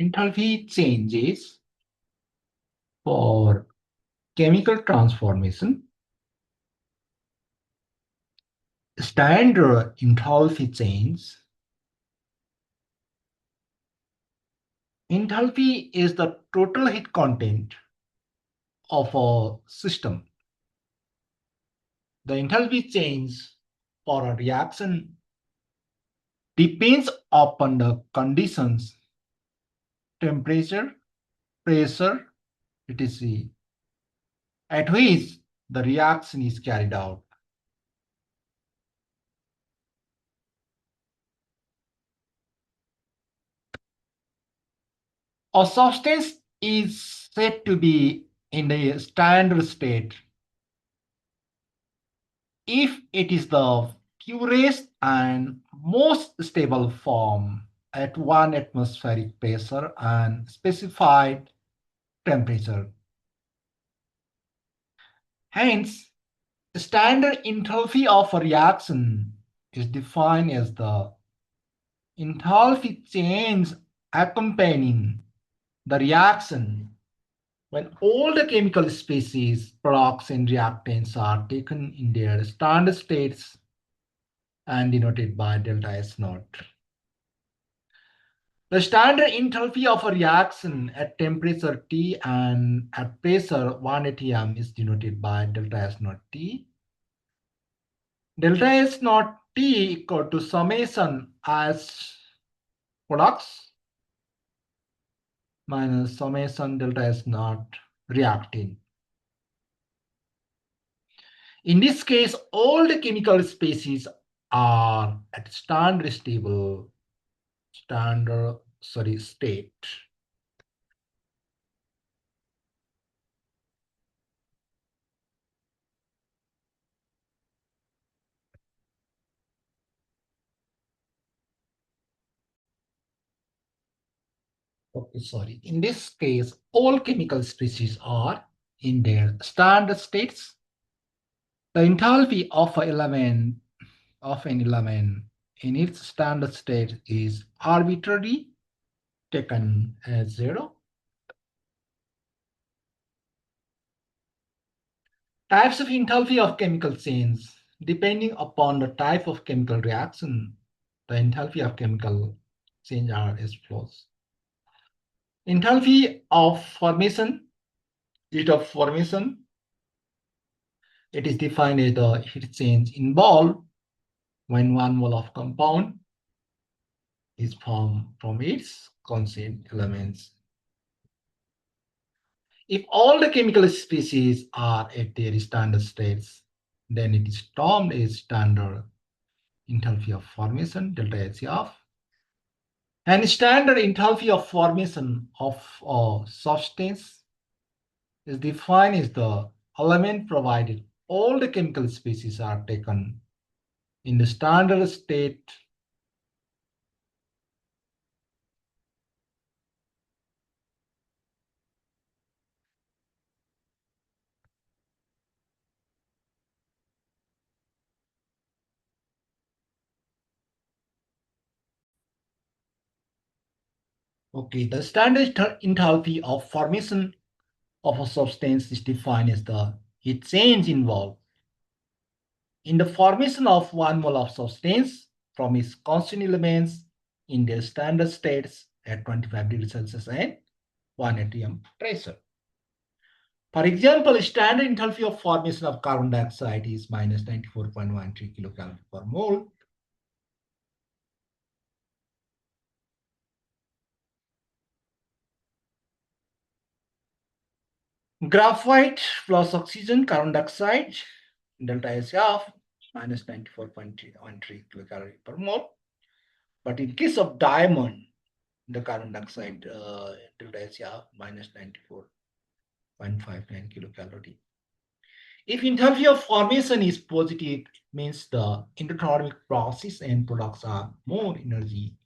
Enthalpy changes for chemical transformation. Standard enthalpy change. Enthalpy is the total heat content of a system. The enthalpy change for a reaction depends upon the conditions, temperature, pressure, etc., at which the reaction is carried out. A substance is said to be in the standard state if it is the purest and most stable form at 1 atmospheric pressure and specified temperature. Hence, standard enthalpy of a reaction is defined as the enthalpy change accompanying the reaction when all the chemical species, products, and reactants are taken in their standard states and denoted by delta S naught. The standard enthalpy of a reaction at temperature T and at pressure 1 atm is denoted by delta S naught T. Delta S naught T equal to summation as products minus summation delta S naught reactant. In this case, all the chemical species are at standard state. Okay, sorry. In this case, all chemical species are in their standard states. The enthalpy of an element in its standard state is arbitrarily taken as 0. Types of enthalpy of chemical change. Depending upon the type of chemical reaction, the enthalpy of chemical change are as follows. Enthalpy of formation, heat of formation. It is defined as the heat change involved when 1 mole of compound is formed from its constituent elements. If all the chemical species are at their standard states, then it is termed as standard enthalpy of formation, delta HF. And standard enthalpy of formation of a substance is defined as the element provided all the chemical species are taken in the standard state. Okay, the standard enthalpy of formation of a substance is defined as the heat change involved in the formation of 1 mole of substance from its constituent elements in their standard states at 25 degrees Celsius and 1 atm pressure. For example, standard enthalpy of formation of carbon dioxide is minus 94.13 kilocalorie per mole. Graphite plus oxygen, carbon dioxide, delta SF minus 94.13 kilocalorie per mole. But in case of diamond, the carbon dioxide delta SF minus 94.59 kilocalorie. If enthalpy of formation is positive, it means the endothermic process and products are more energy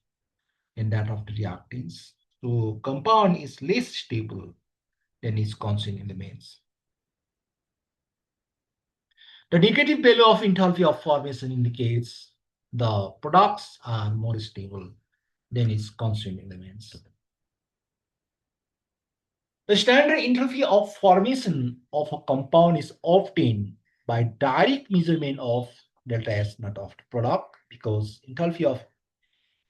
than that of the reactants. So compound is less stable than its constituent elements. The negative value of enthalpy of formation indicates the products are more stable than its constituent elements. The standard enthalpy of formation of a compound is obtained by direct measurement of delta S naught of the product, because enthalpy of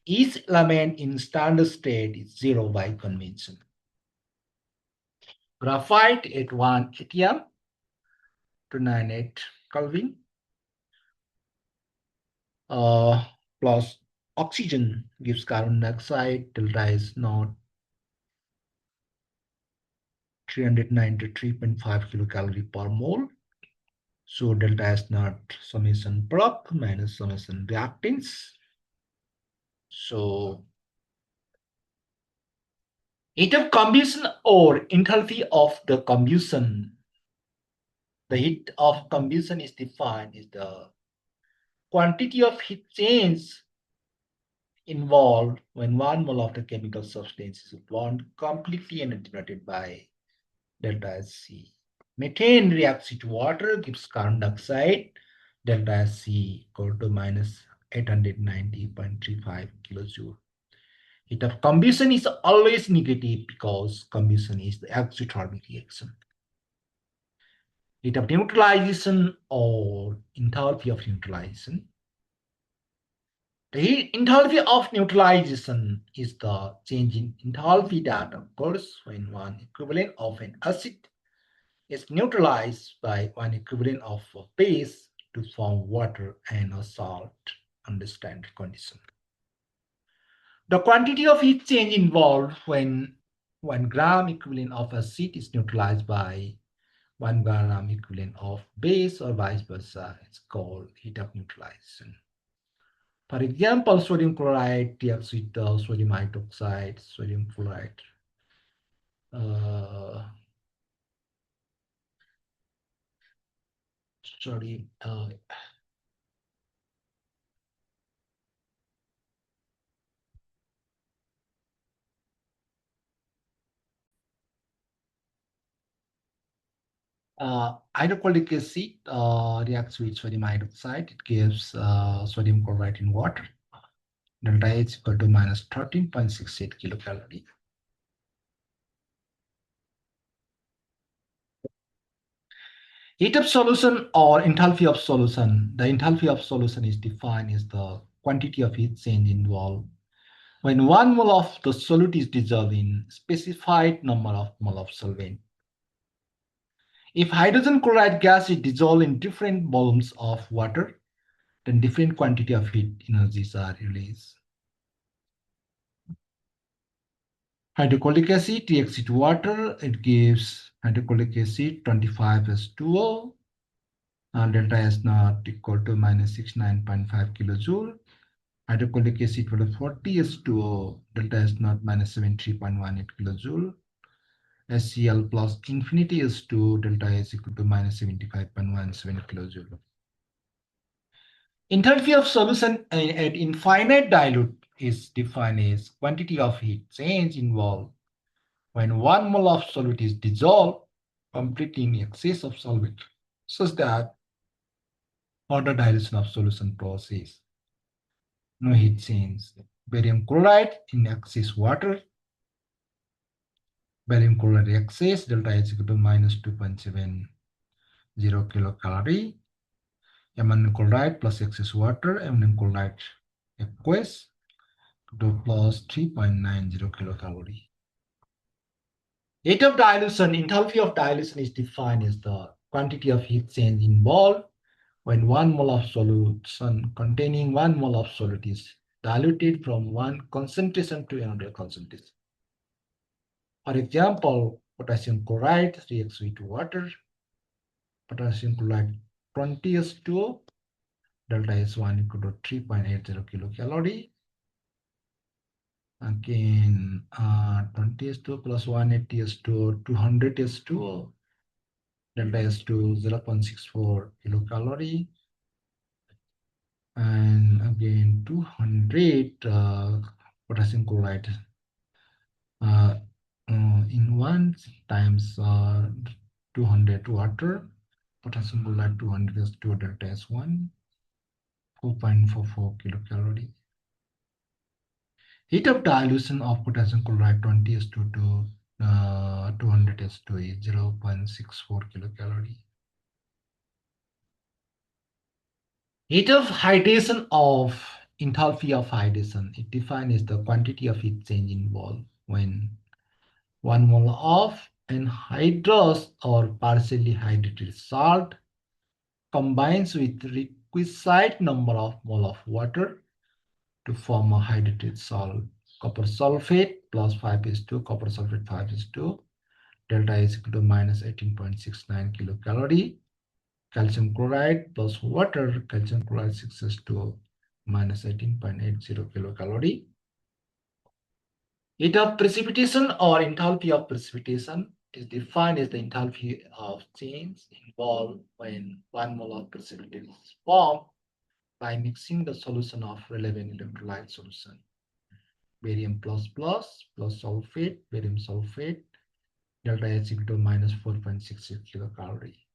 each element in standard state is zero by convention. Graphite at 1 atm to 98 Kelvin plus oxygen gives carbon dioxide, delta is not 393.5 kilocalorie per mole. So delta is not summation product minus summation reactants. So heat of combustion or enthalpy of the combustion. The heat of combustion is defined as the quantity of heat change involved when 1 mole of the chemical substance is burned completely and denoted by delta C. Methane reacts with water, gives carbon dioxide, delta C equal to minus 890.35 kilojoule. Heat of combustion is always negative because combustion is the exothermic reaction. Heat of neutralization or enthalpy of neutralization. The enthalpy of neutralization is the change in enthalpy that occurs when one equivalent of an acid is neutralized by one equivalent of a base to form water and a salt under standard condition. The quantity of heat change involved when 1 gram equivalent of acid is neutralized by 1 gram equivalent of base or vice versa is called heat of neutralization. For example, sodium chloride reacts with sodium hydroxide, sodium chloride. Sorry, hydrochloric acid reacts with sodium hydroxide. It gives sodium chloride in water. Delta H equal to minus 13.68 kilocalorie. Heat of solution or enthalpy of solution. The enthalpy of solution is defined as the quantity of heat change involved when 1 mole of the solute is dissolved in specified number of mole of solvent. If hydrogen chloride gas is dissolved in different volumes of water, then different quantity of heat energies are released. Hydrochloric acid reacts with water. It gives hydrochloric acid 25H2O. And delta S naught equal to minus 69.5 kilojoule. Hydrochloric acid will have 40H2O. Delta S naught minus 73.18 kilojoule. HCl plus infinity H2, delta S equal to minus 75.17 kilojoule. Enthalpy of solution at infinite dilute is defined as quantity of heat change involved when 1 mole of solute is dissolved completely in excess of solvent, such that further dilution of solution process. No heat change. Barium chloride in excess water. Barium chloride excess, delta H equal to minus 2.70 kilocalorie. Ammonium chloride plus excess water, ammonium chloride aqueous to plus 3.90 kilocalorie. Rate of dilution, enthalpy of dilution is defined as the quantity of heat change involved when 1 mole of solution containing 1 mole of solute is diluted from one concentration to another concentration. For example, potassium chloride reacts with water. Potassium chloride 20H2O, delta S1 equal to 3.80 kilocalorie. Again, 20H2 plus 180H2O, 200H2O, delta S2 0.64 kilocalorie. And again, 200 potassium chloride in 1 times 200 water, potassium chloride 200 is 2 delta S1, 4.44 kilocalorie. Heat of dilution of potassium chloride 20 to 200 to is 0.64 kilocalorie. Heat of hydration of enthalpy of hydration. It defined as the quantity of heat change involved when 1 mole of anhydrous or partially hydrated salt combines with requisite number of mole of water to form a hydrated salt. Copper sulfate plus 5 copper sulfate 5 delta is equal to minus 18.69 kilocalorie. Calcium chloride plus water, calcium chloride 6 minus 18.80 kilocalorie. Heat of precipitation or enthalpy of precipitation is defined as the enthalpy of change involved when 1 mole of precipitate is formed by mixing the solution of relevant electrolyte solution. Barium plus sulfate, barium sulfate, delta H equal to minus 4.66 kilocalorie.